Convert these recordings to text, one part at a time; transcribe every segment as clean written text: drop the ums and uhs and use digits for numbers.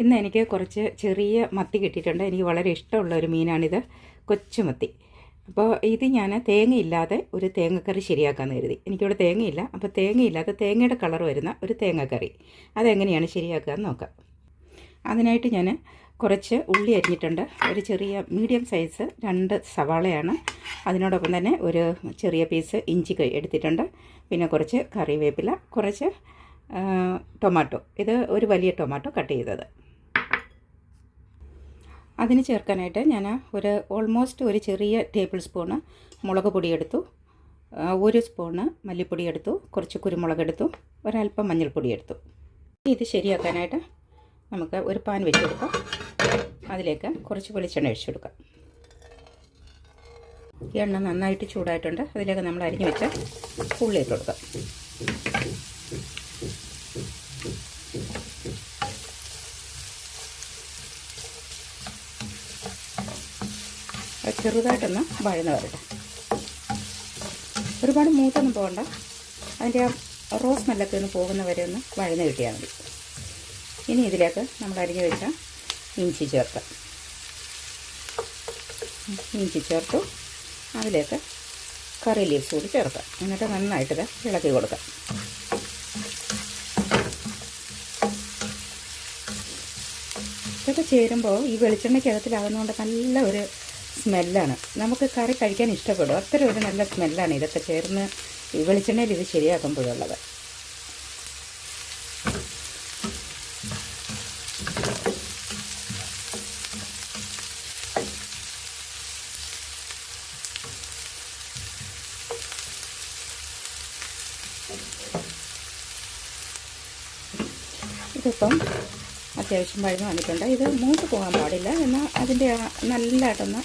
ഇന്ന് എനിക്ക് കുറച്ച് ചെറിയ മത്തി കിട്ടിയിട്ടുണ്ട്. എനിക്ക് വളരെ ഇഷ്ടമുള്ള ഒരു മീനാണിത്, കൊച്ചുമത്തി. അപ്പോൾ ഇത് ഞാൻ തേങ്ങയില്ലാതെ ഒരു തേങ്ങക്കറി ശരിയാക്കാമെന്ന് കരുതി. എനിക്കിവിടെ തേങ്ങയില്ല, അപ്പോൾ തേങ്ങയില്ലാതെ തേങ്ങയുടെ കളർ വരുന്ന ഒരു തേങ്ങക്കറി അതെങ്ങനെയാണ് ശരിയാക്കുക എന്ന് നോക്കാം. അതിനായിട്ട് ഞാൻ കുറച്ച് ഉള്ളി അരിഞ്ഞിട്ടുണ്ട്. ഒരു ചെറിയ മീഡിയം സൈസ് 2 സവാളയാണ്. അതിനോടൊപ്പം തന്നെ ഒരു ചെറിയ പീസ് ഇഞ്ചി എടുത്തിട്ടുണ്ട്. പിന്നെ കുറച്ച് കറിവേപ്പില, കുറച്ച് ടൊമാറ്റോ, ഇത് ഒരു വലിയ ടൊമാറ്റോ കട്ട് ചെയ്തത്. അതിന് ചേർക്കാനായിട്ട് ഞാൻ ഓൾമോസ്റ്റ് ഒരു ചെറിയ ടേബിൾ സ്പൂണ് മുളക് പൊടി എടുത്തു, 1 സ്പൂണ് മല്ലിപ്പൊടി എടുത്തു, കുറച്ച് കുരുമുളക് എടുത്തു, ഒരല്പം മഞ്ഞൾപ്പൊടി എടുത്തു. ഇത് ശരിയാക്കാനായിട്ട് നമുക്ക് ഒരു പാൻ വെച്ച് കൊടുക്കാം. അതിലേക്ക് കുറച്ച് വെളിച്ചെണ്ണ ഒഴിച്ചു കൊടുക്കാം. എണ്ണ നന്നായിട്ട് ചൂടായിട്ടുണ്ട്. അതിലേക്ക് നമ്മൾ അരിഞ്ഞു വെച്ച ഉള്ളി ഇട്ട് കൊടുക്കാം. ചെറുതായിട്ടൊന്ന് വഴന്ന് വരട്ടെ. ഒരുപാട് മൂത്തൊന്നും പോകണ്ട. അതിൻ്റെ ആ റോസ് സ്മെല്ലൊക്കെ ഒന്ന് പോകുന്ന വരെ ഒന്ന് വഴന്ന് കിട്ടിയാൽ മതി. ഇനി ഇതിലേക്ക് നമ്മൾ അരിഞ്ഞു വെച്ച ഇഞ്ചി ചേർക്കാം. ഇഞ്ചി ചേർത്തു. അതിലേക്ക് കറി ലീവ്സ് കൂടി ചേർക്കാം. എന്നിട്ട് നന്നായിട്ട് ഇളക്കി കൊടുക്കാം. ഇതൊക്കെ ചേരുമ്പോൾ ഈ വെളിച്ചെണ്ണയ്ക്കകത്തിലാകുന്നതുകൊണ്ട് നല്ല ഒരു സ്മെല്ലാണ്. നമുക്ക് കറി കഴിക്കാൻ ഇഷ്ടപ്പെടും. അത്ര ഒരു നല്ല സ്മെല്ലാണ് ഇതൊക്കെ ചേർന്ന് ഈ വെളിച്ചെണ്ണയിൽ ഇത് ശരിയാക്കുമ്പോഴുള്ളത്. ഇതിപ്പം അത്യാവശ്യം വഴന്ന് വന്നിട്ടുണ്ട്. ഇത് മൂത്ത് പോകാൻ പാടില്ല, എന്നാൽ അതിൻ്റെ നല്ലതായിട്ടൊന്ന്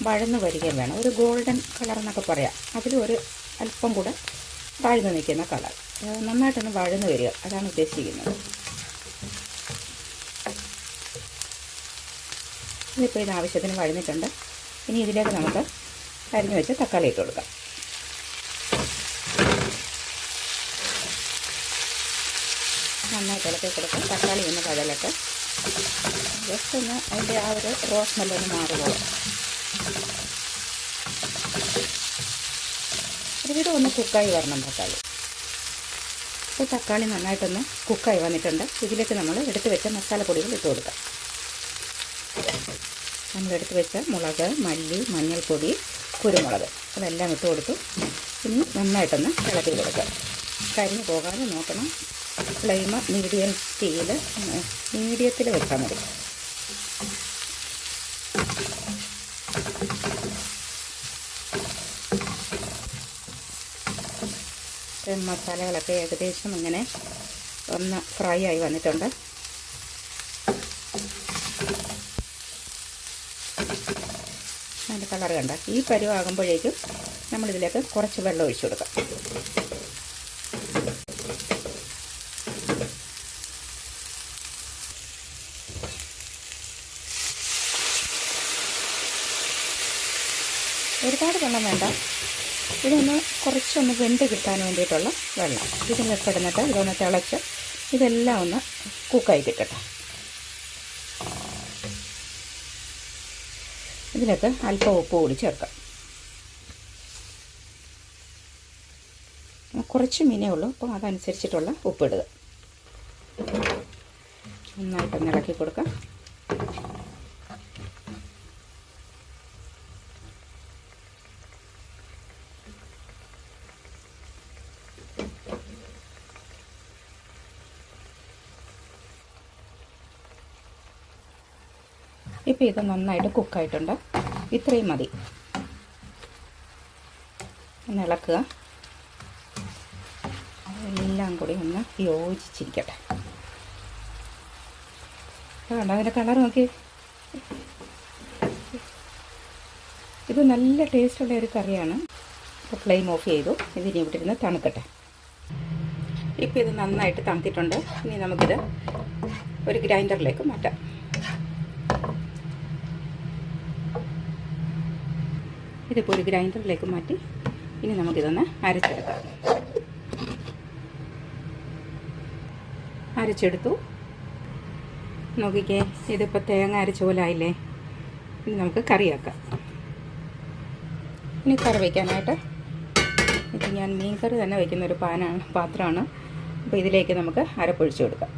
വഴന്ന് വരികയും വേണം. ഒരു ഗോൾഡൻ കളർ എന്നൊക്കെ പറയാം. അതിലൊരു അല്പം കൂടെ താഴ്ന്നു നിൽക്കുന്ന കളർ, നന്നായിട്ടൊന്ന് വഴന്ന് വരിക, അതാണ് ഉദ്ദേശിക്കുന്നത്. ഇതിപ്പോൾ ഇത് ആവശ്യത്തിന് വഴന്നിട്ടുണ്ട്. ഇനി ഇതിലേക്ക് നമുക്ക് അരിഞ്ഞു വെച്ച് തക്കാളി ഇട്ട് കൊടുക്കാം. നന്നായിട്ട് ഇളക്കി കൊടുക്കാം. തക്കാളി ഒന്ന് വഴലട്ടെ. ജസ്റ്റ് ഒന്ന് അതിൻ്റെ ആ ഒരു റോസ് സ്മെല്ലൊന്ന് മാറുകയുള്ളൂ. ഒരുവിധം ഒന്ന് കുക്കായി വരണം തക്കാളി. ഇപ്പോൾ തക്കാളി നന്നായിട്ടൊന്ന് കുക്കായി വന്നിട്ടുണ്ട്. ഇതിലേക്ക് നമ്മൾ എടുത്ത് വെച്ച മസാലപ്പൊടികൾ ഇട്ട് കൊടുക്കാം. നമ്മളെടുത്ത് വെച്ച മുളക്, മല്ലി, മഞ്ഞൾപ്പൊടി, കുരുമുളക് അതെല്ലാം ഇട്ട് കൊടുത്തു. ഇനി നന്നായിട്ടൊന്ന് ഇളക്കി കൊടുക്കാം. കരിഞ്ഞു പോകാതെ നോക്കണം. ഫ്ലെയിം മീഡിയത്തിൽ വെച്ചാൽ മതി. മസാലകളൊക്കെ ഏകദേശം ഇങ്ങനെ ഒന്ന് ഫ്രൈ ആയി വന്നിട്ടുണ്ട്. അതിൻ്റെ കളർ കണ്ട ഈ പരുവാകുമ്പോഴേക്കും നമ്മളിതിലേക്ക് കുറച്ച് വെള്ളം ഒഴിച്ചു കൊടുക്കാം. ഒരുപാട് വെള്ളം വേണ്ട. ഇതൊന്ന് കുറച്ചൊന്ന് വെന്ത് കിട്ടാൻ വേണ്ടിയിട്ടുള്ള വെള്ളം. ഇതിലൊക്കെ ഇടുന്നിട്ട് ഇതൊന്ന് തിളച്ച് ഇതെല്ലാം ഒന്ന് കുക്കായി കിട്ടട്ടെ. ഇതിലേക്ക് അല്പം ഉപ്പ് കൂടി ചേർക്കാം. കുറച്ച് മീനേ ഉള്ളൂ, അപ്പോൾ അതനുസരിച്ചിട്ടുള്ള ഉപ്പിടുക. നന്നായിട്ടൊന്ന് ഇളക്കി കൊടുക്കാം. ഇപ്പോൾ ഇത് നന്നായിട്ട് കുക്കായിട്ടുണ്ട്. ഇത്രയും മതി. ഒന്ന് ഇളക്കുക. എല്ലാം കൂടി ഒന്ന് യോജിച്ചിരിക്കട്ടെ. കണ്ടോ അതിൻ്റെ കളർ നോക്കി. ഇത് നല്ല ടേസ്റ്റുള്ള ഒരു കറിയാണ്. അപ്പോൾ ഫ്ലെയിം ഓഫ് ചെയ്തു. ഇതിനി ഇവിടെ ഇരുന്ന് തണുക്കട്ടെ. ഇപ്പോൾ ഇത് നന്നായിട്ട് തണുത്തിട്ടുണ്ട്. ഇനി നമുക്കിത് ഒരു ഗ്രൈൻഡറിലേക്ക് മാറ്റാം. ഇതിപ്പോൾ ഒരു ഗ്രൈൻഡറിലേക്ക് മാറ്റി ഇനി നമുക്കിതൊന്ന് അരച്ചെടുക്കാം. അരച്ചെടുത്തു. നോക്കിക്കേ, ഇതിപ്പോൾ തേങ്ങ അരച്ച പോലെ ആയില്ലേ. ഇനി നമുക്ക് കറിയാക്കാം. ഇനി കറി വയ്ക്കാനായിട്ട് ഇത് ഞാൻ മീൻ കറി തന്നെ വയ്ക്കുന്നൊരു പാത്രമാണ്. അപ്പോൾ ഇതിലേക്ക് നമുക്ക് അരപ്പൊഴിച്ച് കൊടുക്കാം.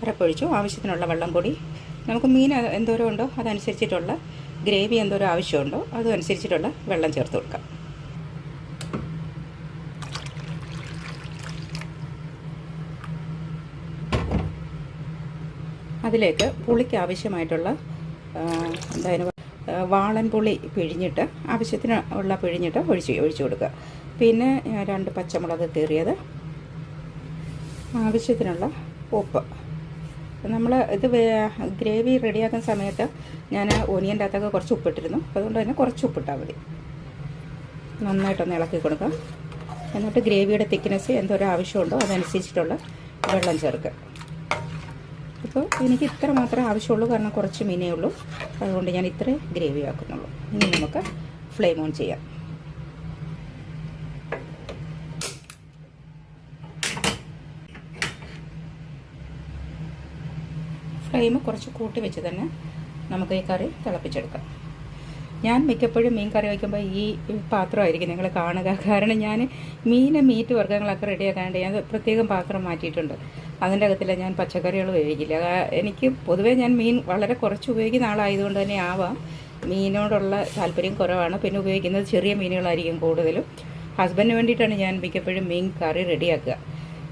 അരപ്പൊഴിച്ചു. ആവശ്യത്തിനുള്ള വെള്ളം കൂടി നമുക്ക് മീൻ എന്തോരം ഉണ്ടോ അതനുസരിച്ചിട്ടുള്ള ഗ്രേവി എന്തോരം ആവശ്യമുണ്ടോ അതനുസരിച്ചിട്ടുള്ള വെള്ളം ചേർത്ത് കൊടുക്കാം. അതിലേക്ക് പുളിക്ക് ആവശ്യമായിട്ടുള്ള എന്തായാലും വാളൻ പുളി പിഴിഞ്ഞിട്ട് ആവശ്യത്തിന് ഉള്ള പിഴിഞ്ഞിട്ട് ഒഴിച്ചു കൊടുക്കുക. പിന്നെ 2 പച്ചമുളക് കീറിയത്, ആവശ്യത്തിനുള്ള ഉപ്പ്. നമ്മൾ ഇത് ഗ്രേവി റെഡിയാക്കുന്ന സമയത്ത് ഞാൻ ഓനിയൻ്റെ അകത്തൊക്കെ കുറച്ച് ഉപ്പിട്ടിരുന്നു. അതുകൊണ്ട് തന്നെ കുറച്ച് ഉപ്പിട്ടാൽ മതി. നന്നായിട്ടൊന്ന് ഇളക്കി കൊടുക്കുക. എന്നിട്ട് ഗ്രേവിയുടെ തിക്നെസ് എന്തോരം ആവശ്യമുണ്ടോ അതനുസരിച്ചിട്ടുള്ള വെള്ളം ചേർക്കുക. ഇപ്പോൾ എനിക്ക് ഇത്ര മാത്രമേ ആവശ്യമുള്ളൂ, കാരണം കുറച്ച് മീനേ ഉള്ളൂ. അതുകൊണ്ട് ഞാൻ ഇത്രേ ഗ്രേവി ആക്കുന്നുള്ളൂ. ഇനി നമുക്ക് ഫ്ലെയിം ഓൺ ചെയ്യാം. ഫ്ലെയിം കുറച്ച് കൂട്ടി വെച്ച് തന്നെ നമുക്ക് ഈ കറി തിളപ്പിച്ചെടുക്കാം. ഞാൻ മിക്കപ്പോഴും മീൻ കറി വയ്ക്കുമ്പോൾ ഈ പാത്രമായിരിക്കും നിങ്ങൾ കാണുക. കാരണം ഞാൻ മീറ്റ് വർഗ്ഗങ്ങളൊക്കെ റെഡിയാക്കാണ്ട് ഞാൻ പ്രത്യേകം പാത്രം മാറ്റിയിട്ടുണ്ട്. അതിൻ്റെ അകത്തില്ല ഞാൻ പച്ചക്കറികൾ ഉപയോഗിക്കില്ല. എനിക്ക് പൊതുവേ ഞാൻ മീൻ വളരെ കുറച്ച് ഉപയോഗിക്കുന്ന ആളായതുകൊണ്ട് തന്നെ ആവാം മീനോടുള്ള താല്പര്യം കുറവാണ്. പിന്നെ ഉപയോഗിക്കുന്നത് ചെറിയ മീനുകളായിരിക്കും കൂടുതലും. ഹസ്ബൻഡിന് വേണ്ടിയിട്ടാണ് ഞാൻ മിക്കപ്പോഴും മീൻ കറി റെഡിയാക്കുക.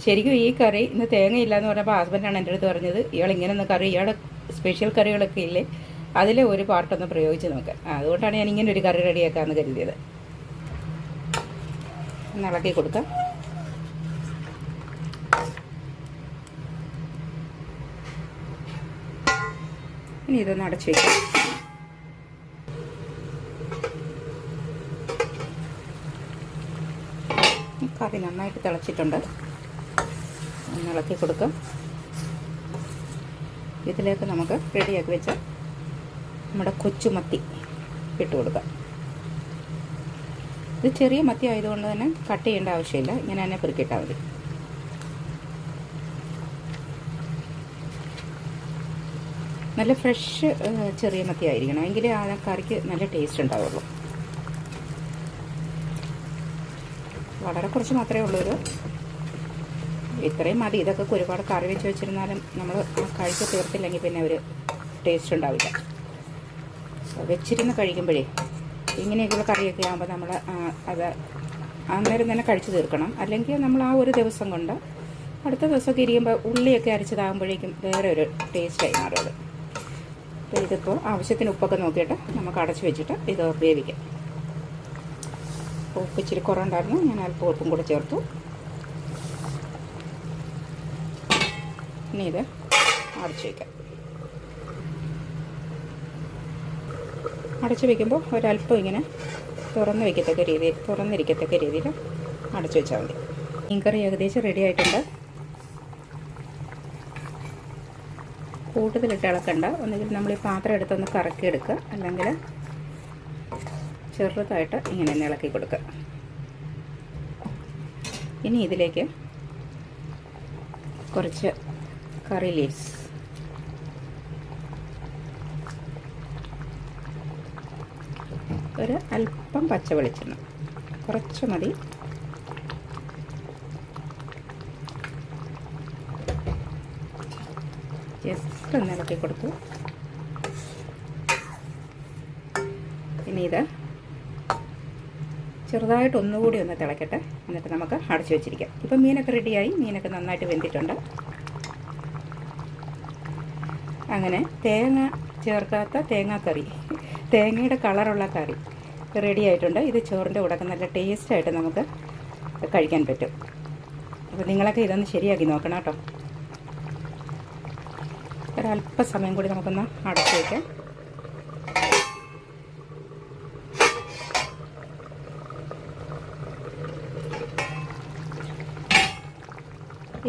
ശരിക്കും ഈ കറി ഇന്ന് തേങ്ങയില്ല എന്ന് പറഞ്ഞപ്പോൾ ഹസ്ബൻഡാണ് എൻ്റെ അടുത്ത് പറഞ്ഞത്, ഇയാൾ ഇങ്ങനെയൊന്ന് കറി, ഇയാളുടെ സ്പെഷ്യൽ കറികളൊക്കെ ഇല്ലേ അതിലെ ഒരു പാർട്ടൊന്ന് പ്രയോഗിച്ച് നോക്കാം. അതുകൊണ്ടാണ് ഞാൻ ഇങ്ങനെ ഒരു കറി റെഡിയാക്കാമെന്ന് കരുതിയത്. ഒന്ന് ഇളക്കി കൊടുക്കാം. ഇനി ഇതൊന്ന് അടച്ചു വയ്ക്കാം. കറി നന്നായിട്ട് തിളച്ചിട്ടുണ്ട്. ഒന്ന് ഇളക്കി കൊടുക്കാം. ഇതിലേക്ക് നമുക്ക് റെഡിയാക്കി വെച്ച നമ്മുടെ കൊച്ചുമത്തി ഇട്ട് കൊടുക്കാം. ഇത് ചെറിയ മത്തി ആയതുകൊണ്ട് തന്നെ കട്ട് ചെയ്യേണ്ട ആവശ്യമില്ല, ഇങ്ങനെ തന്നെ പെറുക്കിയിട്ടാൽ മതി. നല്ല ഫ്രഷ് ചെറിയ മത്തി ആയിരിക്കണം, എങ്കിലേ ആ കറിക്ക് നല്ല ടേസ്റ്റ് ഉണ്ടാവുള്ളൂ. വളരെ കുറച്ച് മാത്രമേ ഉള്ളൂ. ഇത്രയും മതി. ഇതൊക്കെ ഒരുപാട് കറി വെച്ച് വെച്ചിരുന്നാലും നമ്മൾ കഴിച്ച് തീർത്തില്ലെങ്കിൽ പിന്നെ ഒരു ടേസ്റ്റ് ഉണ്ടാവില്ല. വെച്ചിരുന്ന് കഴിക്കുമ്പോഴേ ഇങ്ങനെയൊക്കെയുള്ള കറിയൊക്കെ ആകുമ്പോൾ നമ്മൾ അത് അന്നേരം തന്നെ കഴിച്ച് തീർക്കണം. അല്ലെങ്കിൽ നമ്മൾ ആ ഒരു ദിവസം കൊണ്ട് അടുത്ത ദിവസമൊക്കെ ഇരിക്കുമ്പോൾ ഉള്ളിയൊക്കെ അരച്ചതാകുമ്പോഴേക്കും വേറെ ഒരു ടേസ്റ്റായി മാറും. അപ്പോൾ ഇതിപ്പോൾ ആവശ്യത്തിന് ഉപ്പൊക്കെ നോക്കിയിട്ട് നമുക്ക് അടച്ച് വെച്ചിട്ട് ഇത് വേവിക്കാം. ഉപ്പ് ഇച്ചിരി കുറവുണ്ടായിരുന്നു, ഞാൻ അല്പം ഉപ്പും കൂടെ ചേർത്തു. ഇനി ഇത് അടച്ച് വയ്ക്കാം. അടച്ച് വയ്ക്കുമ്പോൾ ഒരല്പം ഇങ്ങനെ തുറന്നിരിക്കത്തക്ക രീതിയിൽ അടച്ചു വെച്ചാൽ മതി. മീൻകറി ഏകദേശം റെഡി ആയിട്ടുണ്ട്. കൂടുതലിട്ട് ഇളക്കണ്ട. ഒന്നുകിൽ നമ്മൾ ഈ പാത്രം എടുത്തൊന്ന് കറക്കിയെടുക്കുക, അല്ലെങ്കിൽ ചെറുതായിട്ട് ഇങ്ങനെ ഒന്ന് ഇളക്കി കൊടുക്കുക. ഇനി ഇതിലേക്ക് കുറച്ച് കറി ലീവ്സ്, ഒരു അല്പം പച്ച വെളിച്ചെണ്ണ, കുറച്ച് മതി. ജസ്റ്റ് ഒന്ന് ഇളക്കി കൊടുത്തു. ഇനി ഇത് ചെറുതായിട്ട് ഒന്നുകൂടി ഒന്ന് തിളക്കട്ടെ, എന്നിട്ട് നമുക്ക് അടച്ചു വെച്ചിരിക്കാം. ഇപ്പം മീനൊക്കെ റെഡിയായി, മീനൊക്കെ നന്നായിട്ട് വെന്തിട്ടുണ്ട്. അങ്ങനെ തേങ്ങ ചേർക്കാത്ത തേങ്ങാക്കറി, തേങ്ങയുടെ കളറുള്ള കറി റെഡി ആയിട്ടുണ്ട്. ഇത് ചോറിൻ്റെ കൂടെ നല്ല ടേസ്റ്റായിട്ട് നമുക്ക് കഴിക്കാൻ പറ്റും. അപ്പോൾ നിങ്ങളൊക്കെ ഇതൊന്ന് ശരിയാക്കി നോക്കണം കേട്ടോ. ഒരല്പസമയം കൂടി നമുക്കൊന്ന് അടച്ചു വയ്ക്കാം.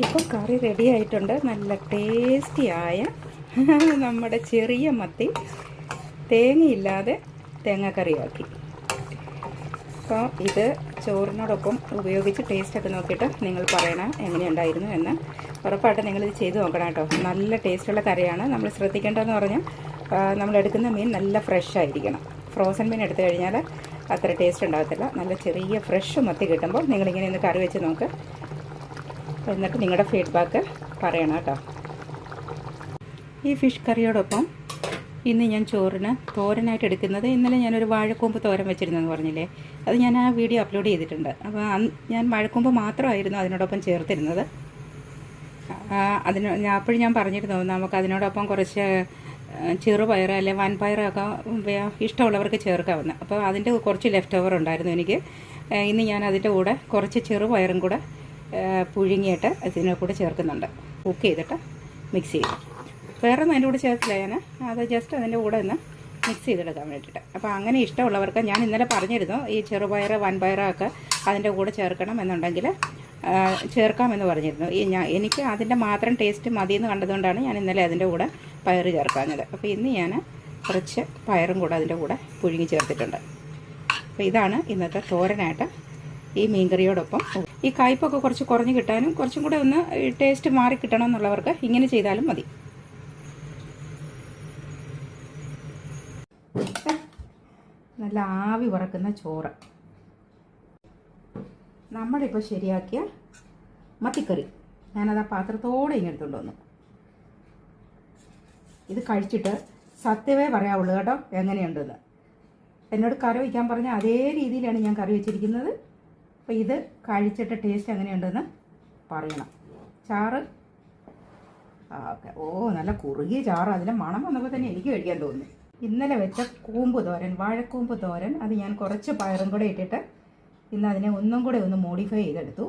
ഇപ്പോൾ കറി റെഡി ആയിട്ടുണ്ട്. നല്ല ടേസ്റ്റിയായ നമ്മുടെ ചെറിയ മത്തി തേങ്ങയില്ലാതെ തേങ്ങാക്കറിയാക്കി. അപ്പോൾ ഇത് ചോറിനോടൊപ്പം ഉപയോഗിച്ച് ടേസ്റ്റൊക്കെ നോക്കിയിട്ട് നിങ്ങൾ പറയണം എങ്ങനെയുണ്ടായിരുന്നു എന്ന്. ഉറപ്പായിട്ടും നിങ്ങളിത് ചെയ്ത് നോക്കണം കേട്ടോ. നല്ല ടേസ്റ്റുള്ള കറിയാണ്. നമ്മൾ ശ്രദ്ധിക്കേണ്ടതെന്ന് പറഞ്ഞാൽ നമ്മളെടുക്കുന്ന മീൻ നല്ല ഫ്രഷ് ആയിരിക്കണം. ഫ്രോസൺ മീൻ എടുത്തു കഴിഞ്ഞാൽ അത്ര ടേസ്റ്റ് ഉണ്ടാകത്തില്ല. നല്ല ചെറിയ ഫ്രഷ് മത്തി കിട്ടുമ്പോൾ നിങ്ങളിങ്ങനെ ഒന്ന് കറി വെച്ച് നോക്ക്. എന്നിട്ട് നിങ്ങളുടെ ഫീഡ്ബാക്ക് പറയണം കേട്ടോ. ഈ ഫിഷ് കറിയോടൊപ്പം ഇന്ന് ഞാൻ ചോറിന് തോരനായിട്ട് എടുക്കുന്നത്, ഇന്നലെ ഞാനൊരു വാഴക്കൂമ്പ് തോരൻ വെച്ചിരുന്നെന്ന് പറഞ്ഞില്ലേ, അത് ഞാൻ ആ വീഡിയോ അപ്ലോഡ് ചെയ്തിട്ടുണ്ട്. അപ്പോൾ ഞാൻ വാഴക്കൂമ്പ് മാത്രമായിരുന്നു അതിനോടൊപ്പം ചേർത്തിരുന്നത്. അപ്പോഴും ഞാൻ പറഞ്ഞിരുന്നു നമുക്ക് അതിനോടൊപ്പം കുറച്ച് ചെറുപയർ അല്ലെ വൻപയറൊക്കെ ഇഷ്ടമുള്ളവർക്ക് ചേർക്കാവുന്ന. അപ്പോൾ അതിൻ്റെ കുറച്ച് ലെഫ്റ്റ് ഓവർ ഉണ്ടായിരുന്നു എനിക്ക്. ഇന്ന് ഞാൻ അതിൻ്റെ കൂടെ കുറച്ച് ചെറുപയറും കൂടെ പുഴുങ്ങിയിട്ട് ഇതിനെ കൂടെ ചേർക്കുന്നുണ്ട്. കുക്ക് ചെയ്തിട്ട് മിക്സ് ചെയ്യും. വേറെ ഒന്നും അതിൻ്റെ കൂടെ ചേർത്തില്ല ഞാൻ, അത് ജസ്റ്റ് അതിൻ്റെ കൂടെ ഒന്ന് മിക്സ് ചെയ്തെടുക്കാൻ വേണ്ടിയിട്ട്. അപ്പോൾ അങ്ങനെ ഇഷ്ടമുള്ളവർക്ക് ഞാൻ ഇന്നലെ പറഞ്ഞിരുന്നു ഈ ചെറുപയർ വൻപയറൊക്കെ അതിൻ്റെ കൂടെ ചേർക്കണം എന്നുണ്ടെങ്കിൽ ചേർക്കാമെന്ന് പറഞ്ഞിരുന്നു. എനിക്ക് അതിൻ്റെ മാത്രം ടേസ്റ്റ് മതിയെന്ന് കണ്ടതുകൊണ്ടാണ് ഞാൻ ഇന്നലെ അതിൻ്റെ കൂടെ പയർ ചേർക്കാഞ്ഞത്. അപ്പോൾ ഇന്ന് ഞാൻ കുറച്ച് പയറും കൂടെ അതിൻ്റെ കൂടെ പുഴുങ്ങി ചേർത്തിട്ടുണ്ട്. അപ്പോൾ ഇതാണ് ഇന്നത്തെ തോരനായിട്ട് ഈ മീൻകറിയോടൊപ്പം. ഈ കയ്പ്പൊക്കെ കുറച്ച് കുറഞ്ഞ് കിട്ടാനും കുറച്ചും കൂടെ ഒന്ന് ടേസ്റ്റ് മാറി കിട്ടണം എന്നുള്ളവർക്ക് ഇങ്ങനെ ചെയ്താലും മതി. നല്ല ആവി വറക്കുന്ന ചോറ്, നമ്മളിപ്പോൾ ശരിയാക്കിയ മത്തിക്കറി ഞാനത് ആ പാത്രത്തോടെ ഇങ്ങനെ എടുത്തുകൊണ്ട് വന്നു. ഇത് കഴിച്ചിട്ട് സത്യമേ പറയാവുള്ളൂ കേട്ടോ എങ്ങനെയുണ്ടെന്ന്. എന്നോട് കറി വയ്ക്കാൻ പറഞ്ഞ അതേ രീതിയിലാണ് ഞാൻ കറി വെച്ചിരിക്കുന്നത്. അപ്പോൾ ഇത് കഴിച്ചിട്ട് ടേസ്റ്റ് എങ്ങനെയുണ്ടെന്ന് പറയണം. ചാറ് ഓക്കെ, നല്ല കുറുകിയ ചാറ്. അതിൻ്റെ മണം വന്നപ്പോൾ തന്നെ എനിക്ക് കഴിക്കാൻ തോന്നി. ഇന്നലെ വെച്ച കൂമ്പ് തോരൻ, വാഴക്കൂമ്പ് തോരൻ, അത് ഞാൻ കുറച്ച് പയറും കൂടെ ഇട്ടിട്ട് ഇന്ന് അതിനെ ഒന്നും കൂടെ ഒന്ന് മോഡിഫൈ ചെയ്തെടുത്തു.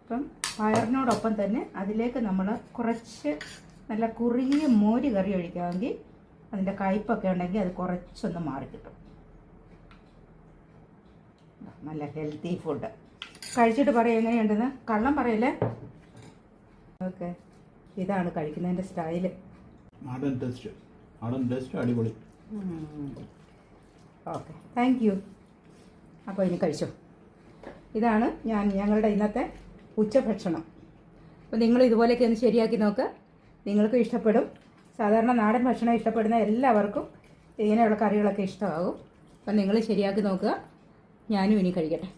അപ്പം പയറിനോടൊപ്പം തന്നെ അതിലേക്ക് നമ്മൾ കുറച്ച് നല്ല കുറുകിയ മോര് കറി ഒഴിക്കാമെങ്കിൽ അതിൻ്റെ കയ്പ്പൊക്കെ ഉണ്ടെങ്കിൽ അത് കുറച്ചൊന്ന് മാറിക്കിട്ടും. നല്ല ഹെൽത്തി ഫുഡ്. കഴിച്ചിട്ട് പറയാം എങ്ങനെയുണ്ടെന്ന്, കള്ളം പറയല്ലേ. ഓക്കെ, ഇതാണ് കഴിക്കുന്നതിൻ്റെ സ്റ്റൈല്. നാടൻ ടേസ്റ്റ് അടിപൊളി. Okay, thank you. അപ്പോൾ ഇനി കഴിച്ചോ. ഇതാണ് ഞങ്ങളുടെ ഇന്നത്തെ ഉച്ചഭക്ഷണം. അപ്പോൾ നിങ്ങൾ ഇതുപോലെയൊക്കെ ഒന്ന് ശരിയാക്കി നോക്ക്, നിങ്ങൾക്കും ഇഷ്ടപ്പെടും. സാധാരണ നാടൻ ഭക്ഷണം ഇഷ്ടപ്പെടുന്ന എല്ലാവർക്കും ഇങ്ങനെയുള്ള കറികളൊക്കെ ഇഷ്ടമാകും. അപ്പം നിങ്ങൾ ശരിയാക്കി നോക്കുക. ഞാനും ഇനി കഴിക്കട്ടെ.